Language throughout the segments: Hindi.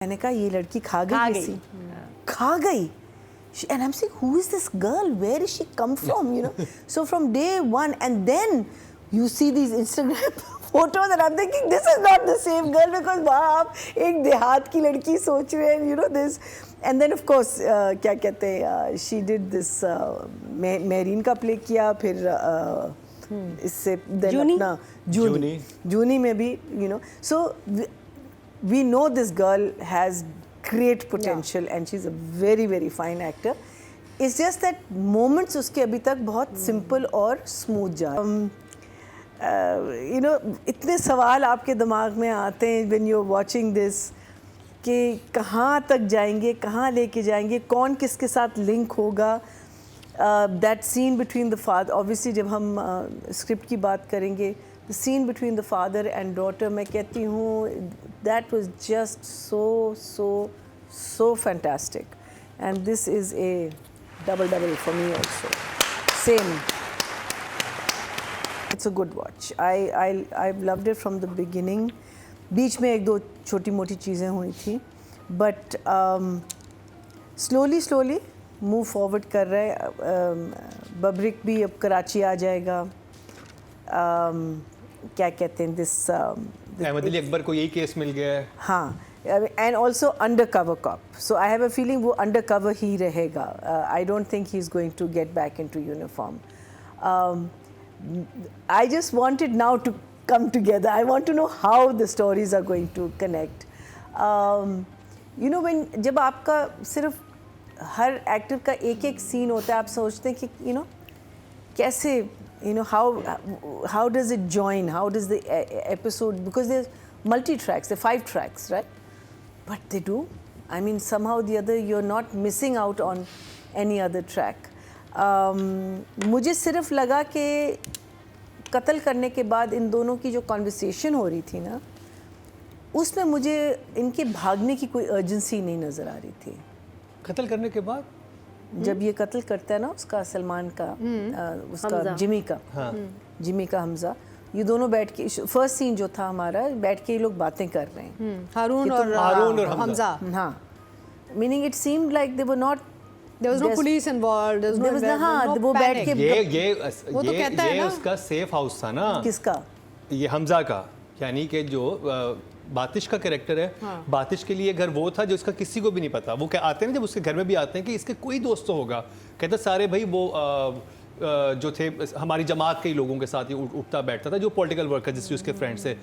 मैंने कहा ये लड़की खा गई खा गई and I'm saying who is this girl, where is she come from, you know. So from day one, and then you see these Instagram photos and I'm thinking this is not the same girl, because वहाँ आप एक देहात की लड़की सोच रहे हैं, you know this. And then of course क्या कहते हैं, she did this मेरीन का प्ले किया, फिर इससे अपना जूनी में भी, you know. So we know this girl has great potential and she's a very very fine actor. It's just that moments उसके अभी तक बहुत simple और smooth जा you know, इतने सवाल आपके दिमाग में आते हैं when you're watching this कि कहाँ तक जाएंगे, कहाँ लेके जाएंगे, कौन किसके साथ लिंक होगा. That scene between the father, obviously जब हम script की बात करेंगे, the scene between the father and daughter, मैं कहती हूँ that was just so fantastic, and this is a double for me also. Same. It's a good watch. I've loved it from the beginning. बीच में एक दो छोटी मोटी चीज़ें हुई थी, but slowly move forward कर रहे हैं. बब्रिक भी अब कराची आ जाएगा. क्या कहते हैं this अहमद अली अकबर को यही केस मिल गया है. हाँ, and also undercover cop. So I have a feeling वो undercover ही रहेगा. I don't think he's going to get back into uniform. I just want it now to come together. I want to know how the stories are going to connect. You know, when जब आपका सिर्फ हर एक्टर का एक सीन होता है, आप सोचते हैं कि you know कैसे, you know, how does it join, how does the episode, because there's multi tracks, there are 5 tracks, right? But they do. I mean, somehow or the other you're not missing out on any other track. मुझे सिर्फ लगा कि कत्ल करने के बाद इन दोनों की जो कॉन्वर्सेशन हो रही थी ना, उसमें मुझे इनके भागने की कोई अर्जेंसी नहीं नज़र आ रही थी. कत्ल करने के बाद जब ये कत्ल करता है ना उसका, सलमान का उसका जिमी का, जिमी का हमजा, ये दोनों बैठ के, फर्स्ट सीन जो था हमारा, बैठ के ये लोग बातें कर रहे हैं, हारून और हमजा. हाँ, meaning it seemed like they were not, there was no police involved, there was no वो बैठ के वो तो कहता है ना, उसका सेफ हाउस था ना. किसका? ये हमजा का, यानी कि जो बातिश का कैरेक्टर है, बातिश के लिए घर वो था जो उसका किसी को भी नहीं पता. वो क्या आते हैं जब उसके घर में भी आते हैं कि इसके कोई दोस्त तो होगा, कहते सारे भाई वो जो थे हमारी जमात के ही लोगों के साथ ही उठता बैठता था, जो पॉलिटिकल वर्कर जिससे उसके फ्रेंड से,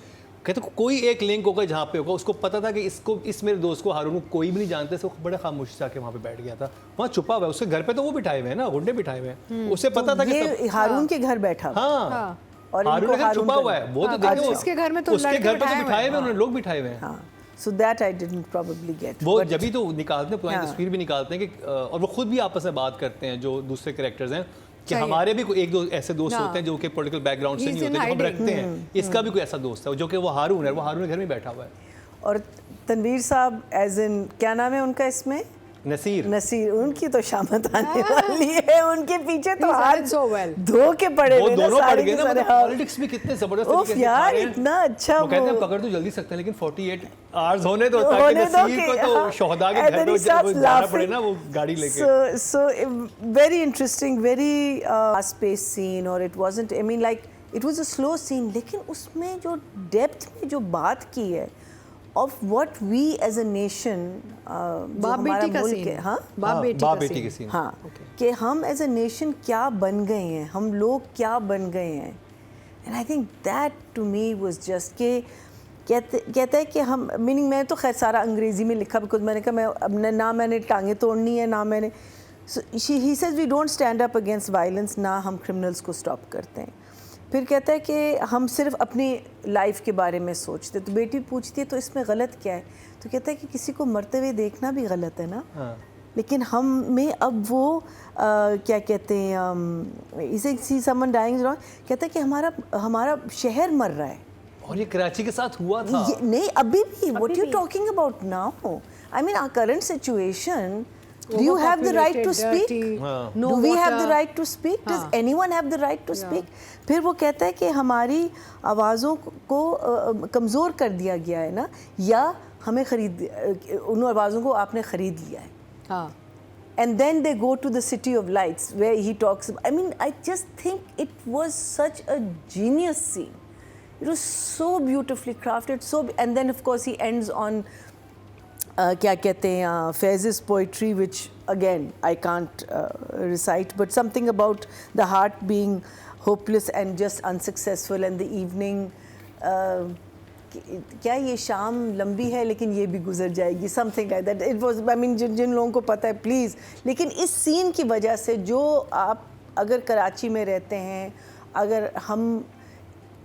कहते कोई एक लिंक होगा जहाँ पे होगा. उसको पता था कि इस मेरे दोस्त को, हारून को कोई भी नहीं जानते, तो बड़े खामोशी से आके वहाँ पे बैठ गया था. वहाँ छुपा हुआ है. उसके घर पे तो वो बिठाए हुए हैं ना, गुंडे बिठाए हुए हैं. उसे पता था कि हारून के घर बैठा. हाँ, और हारून का छुपा हुआ है. वो तो देखो उसके घर में तो उसके घर पे तो बिठाए हुए, उन्होंने लोग बिठाए हुए हैं. So that I didn't probably get. वो जब भी तो निकालते हैं, पुरानी तस्वीर भी निकालते हैं कि, और वो खुद भी आपस में बात करते हैं जो दूसरे कैरेक्टर्स हैं कि हमारे भी एक दो ऐसे दोस्त होते हैं जो कि पॉलिटिकल बैकग्राउंड से नहीं होते, जो हम रखते हैं. इसका भी कोई ऐसा दोस्त है जो कि वो हारून है, वो हारून के घर में बैठा हुआ है. और तनवीर साहब एज इन, क्या नाम है उनका इसमें, नसीर, उनकी तो शामत आने वाली है. उनके पीछे तो हाथ धो के पड़े वो दोनों पड़ गए ना. पॉलिटिक्स भी कितने जबरदस्त तरीके से यार, इतना अच्छा. वो कहते हैं पकड़ तो जल्दी सकते हैं लेकिन 48 आवर्स होने दो ताकि नसीर को तो शोहदा के घर में जाना पड़े ना, वो गाड़ी लेके. So very interesting, very fast paced scene, और it wasn't, I mean like it was a slow scene, लेकिन उसमें जो डेप्थ में जो बात की है of what we as a nation, बाप बेटी का सीन, हाँ, बाप बेटी का सीन, हाँ, कि हम as a nation क्या बन गए हैं, हम लोग क्या बन गए हैं. and I think that to me was just कि कहता है कि हम, मीनिंग मैं तो खैर सारा अंग्रेज़ी में लिखा, बिकॉज मैंने कहा मैं अब ना मैंने टांगे तोड़नी है, ना मैंने, he says we don't stand up against violence, ना हम क्रिमिनल्स को स्टॉप करते हैं. फिर कहता है कि हम सिर्फ अपनी लाइफ के बारे में सोचते. तो बेटी पूछती है तो इसमें गलत क्या है, तो कहता है कि किसी को मरते हुए देखना भी गलत है ना. लेकिन हम में अब वो क्या कहते हैं, इसे सी समवन डाइंग, कहता है कि हमारा शहर मर रहा है. और ये कराची के साथ हुआ था. नहीं, अभी भी. What you talking about now? I mean our current situation, do you have the right to speak? No, do we have the right to speak? Does anyone have the right to speak? फिर वो कहता है कि हमारी आवाज़ों को कमज़ोर कर दिया गया है ना, या हमें खरीद उन आवाज़ों को आपने ख़रीद लिया है. हाँ. And then they go to the City of Lights where he talks. I mean, I just think it was such a genius scene. It was so beautifully crafted. And then of course he ends on क्या कहते हैं Faiza's poetry, which again I can't recite, but something about the heart being hopeless and just unsuccessful, and the evening. क्या ये शाम लंबी है लेकिन ये भी गुजर जाएगी, something like that. It was, I mean, जिन लोगों को पता है प्लीज़. लेकिन इस सीन की वजह से जो आप अगर कराची में रहते हैं, अगर हम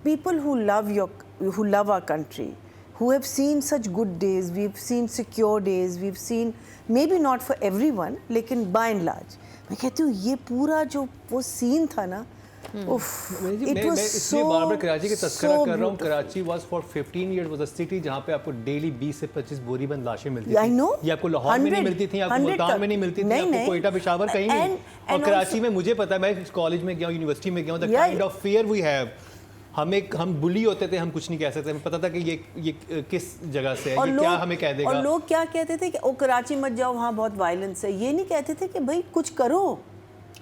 people who love our country, who have seen such good days, we've seen secure days, we've seen maybe not for everyone, लेकिन by and large मैं कहती हूँ ये पूरा जो वो सीन था ना, मैं इसलिए बार-बार कराची का तज़किरा कर रहा हूँ. Karachi was for 15 years was a city जहाँ पे आपको डेली 20 से 25 बोरी बंद लाशें मिलती थी. ये आपको लाहौर में नहीं मिलती थी, आपको मुल्तान में नहीं मिलती थी, आपको कोयटा पेशावर कहीं नहीं. और कराची में मुझे पता है, मैं कॉलेज में गया हूँ, यूनिवर्सिटी में गया हूँ, the kind of fear we have. हम बुली होते थे, हम कुछ नहीं कह सकते, हमें पता था कि ये किस जगह से है, ये क्या हमें कह देगा. और लोग क्या कहते थे कि ओ कराची मत जाओ, वहाँ बहुत वायलेंस है. ये नहीं कहते थे कि भाई कुछ करो.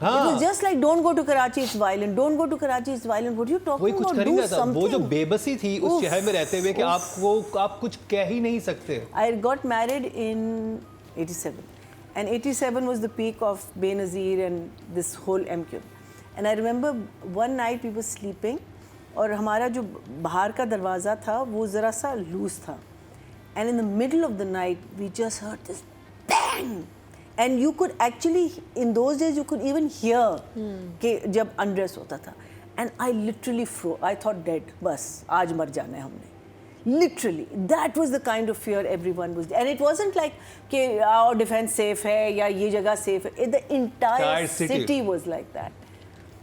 हाँ. It was just like don't go to Karachi, it's violent. Don't go to Karachi, it's violent. What are you talking about? कुछ करेंगे था. वो जो बेबसी थी उस शहर में रहते हुए कि आप कुछ कह ही नहीं सकते. I got married in 87, and 87 was the peak of Benazir and this whole MQ. And I remember one night we were sleeping, और हमारा जो बाहर का दरवाज़ा था वो ज़रा सा लूज था. And in the middle of the night we just heard this bang. And you could actually, in those days, you could even hear कि जब undress होता था. And I literally froze. I thought dead. बस आज मर जाना है हमने. Literally, that was the kind of fear everyone was. And it wasn't like कि our defense safe है या ये जगह safe है. The entire city was like that.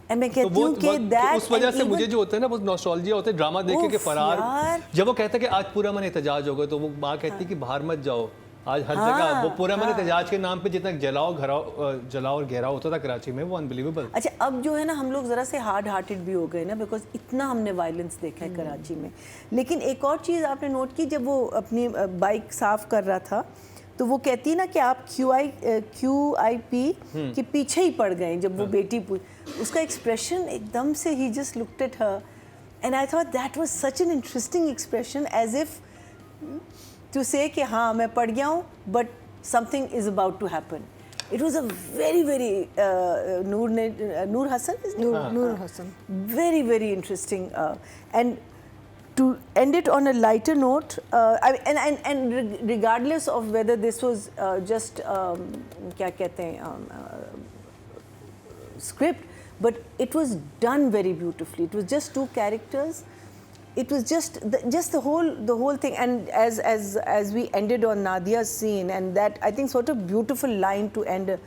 And मैं कहती हूँ कि that. उस वजह से मुझे जो होता है ना, वो नॉस्टैल्जिया होता है ड्रामा देख के कि फरार. जब वो कहता है कि आज पूरा मन एहतजाज होगा, तो वो माँ कहती है कि बाहर मत जाओ. आज हर जगह वो पूरा मन एहतजाज के नाम पे जितना जलाओ और घेराव होता था कराची में, वो अनबिलीवेबल. अच्छा, अब जो है ना हम लोग ज़रा से हार्ड हार्टेड भी हो गए ना, बिकॉज इतना हमने वायलेंस देखा है कराची में. लेकिन एक और चीज़ आपने नोट की, जब वो अपनी बाइक साफ कर रहा था तो वो कहती है ना कि आप QIP के पीछे ही पड़ गए. जब वो बेटी उसका एक्सप्रेशन एकदम से, ही just looked at her and I thought that was such an interesting expression, as if to say कि हाँ मैं पड़ गया हूँ but something is about to happen. It was a very, very Noor Hassan, very, very interesting, and to end it on a lighter note, and regardless of whether this was just क्या कहते हैं script, but it was done very beautifully. It was just two characters. It was just the whole thing, and as we ended on Nadia's scene, and that I think sort of beautiful line to end a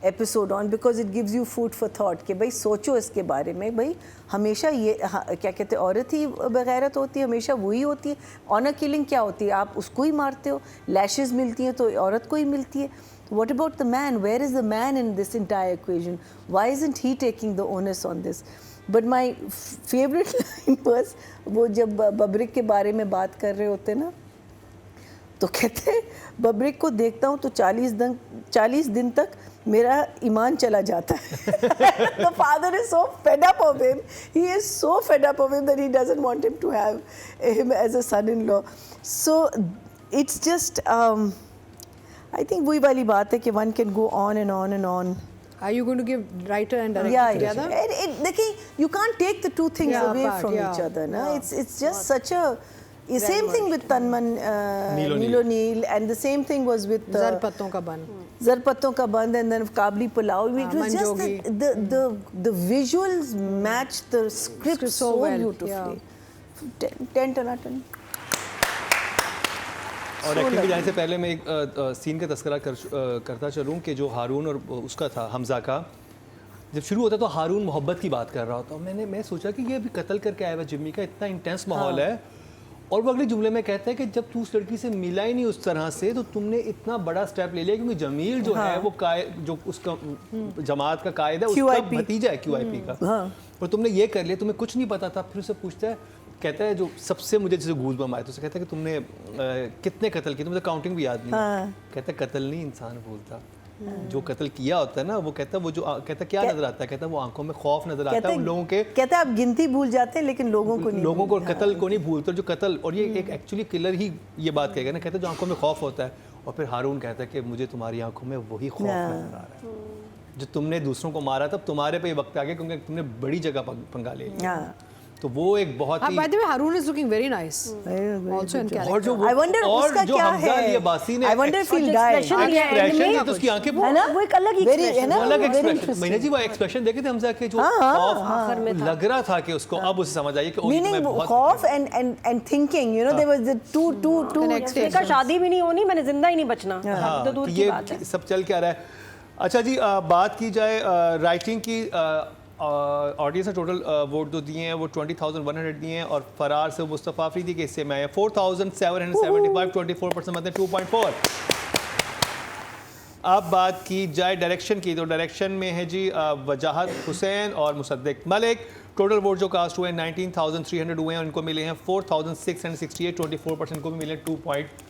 episode on, because it gives you food for thought कि भाई सोचो इसके बारे में. भाई हमेशा ये क्या कहते हैं, औरत ही बेगैरत होती है, हमेशा वही होती है. ऑनर किलिंग क्या होती है, आप उसको ही मारते हो. लैशेस मिलती हैं तो औरत को ही मिलती है. What about the man? Where is the man in this entire equation? Why isn't he taking the onus on this? But my favorite line was वो जब बब्रिक के बारे में बात कर रहे होते ना, तो कहते हैं बब्रिक को देखता हूँ तो 40 दिन तक मेरा ईमान चला जाता है. The father is so fed up of him. He is so fed up of him that he doesn't want him to have him as a son-in-law. So it's just I think वही वाली बात है कि one can go on and on and on. Are you going to give writer and director together? देखिए, you can't take the two things away from each other. Na? It's just such a same thing with Tanman Neil O'Neill, and the same thing was with Zar Patton Ka Band. Zar Patton Ka Band, and then Kabli Pulao. It was just the visuals matched the script so well, beautifully. 10 10 out of 10. और एक्टिंग पे जाने से पहले मैं एक सीन का तस्करा करता चलूँ कि जो हारून और उसका था हमज़ा का, जब शुरू होता तो हारून मोहब्बत की बात कर रहा होता. मैं सोचा कि ये अभी कत्ल करके आया हुआ जिम्मी का, इतना इंटेंस माहौल है. और वो अगले जुमले में कहता है कि जब तू उस लड़की से मिला ही नहीं उस तरह से, तो तुमने इतना बड़ा स्टेप ले लिया, क्योंकि जमील जो है वो जो उसका जमात का कायद है, उसका भतीजा है QIP का, और तुमने ये कर लिया, तुम्हें कुछ नहीं पता था. फिर उससे पूछता है कहता है जो सबसे मुझे जैसे गूज बम आया तो उसे कहता है कि तुमने कितने कत्ल किए, तो मुझे काउंटिंग भी याद नहीं है। कहता है कत्ल नहीं इंसान भूलता, जो कत्ल किया होता है ना वो कहता है वो जो कहता है क्या नजर आता है, कहता है वो आंखों में खौफ नजर आता है उन लोगों के। कहता है आप गिनती भूल जाते हैं लेकिन लोगों को नहीं, लोगों को कत्ल को नहीं भूलते, जो कत्ल, और ये एक एक्चुअली किलर ही ये बात कहेगा ना, कहता है जो आंखों में खौफ होता है। और फिर हारून कहता है कि मुझे तुम्हारी आंखों में वही खौफ नजर आ रहा है जो तुमने दूसरों को मारा, तब तुम्हारे पे ये वक्त आ गया क्योंकि तुमने बड़ी जगह पंगा ले लिया। तो वो एक बहुत ही By the way, Haroon is looking very nice. Also in character. और जो I wonder उसका जो क्या हमजा है? अली अब्बासी ने I wonder if he'll die. Expression तो उसकी आंखें है ना, वो एक अलग ही Very- है ना, अलग very एक्सप्रेशन। interesting. मैंने जी वो एक्सप्रेशन देखे थे हमजा के, जो खौफ लग रहा था कि उसको अब उसे समझ आई कि ओ, ये तो मैं Meaning बहुत खौफ and thinking, you know, there was the two next उसने कहा शादी भी नहीं होनी, मैंने जिंदा ही नहीं बचना, हाँ, तो दूर तो की ये बात है। सब चल क्या रहा है। अच्छा जी, बात की जाए राइटिंग की, ऑडियंस ने टोटल वोट जो दिए हैं वो 20,100 दिए हैं, और फरार से मुस्तफ़ा अफरीदी के हिस्से में आए 4,775, 24% मतलब 2.4। अब बात की जाए डायरेक्शन की, तो डायरेक्शन में है जी वजाहत हुसैन और मुसद्दिक मलिक। टोटल वोट जो कास्ट हुए हैं 19,300 हुए हैं, उनको मिले हैं 4,668, 24% को भी मिले 2.4।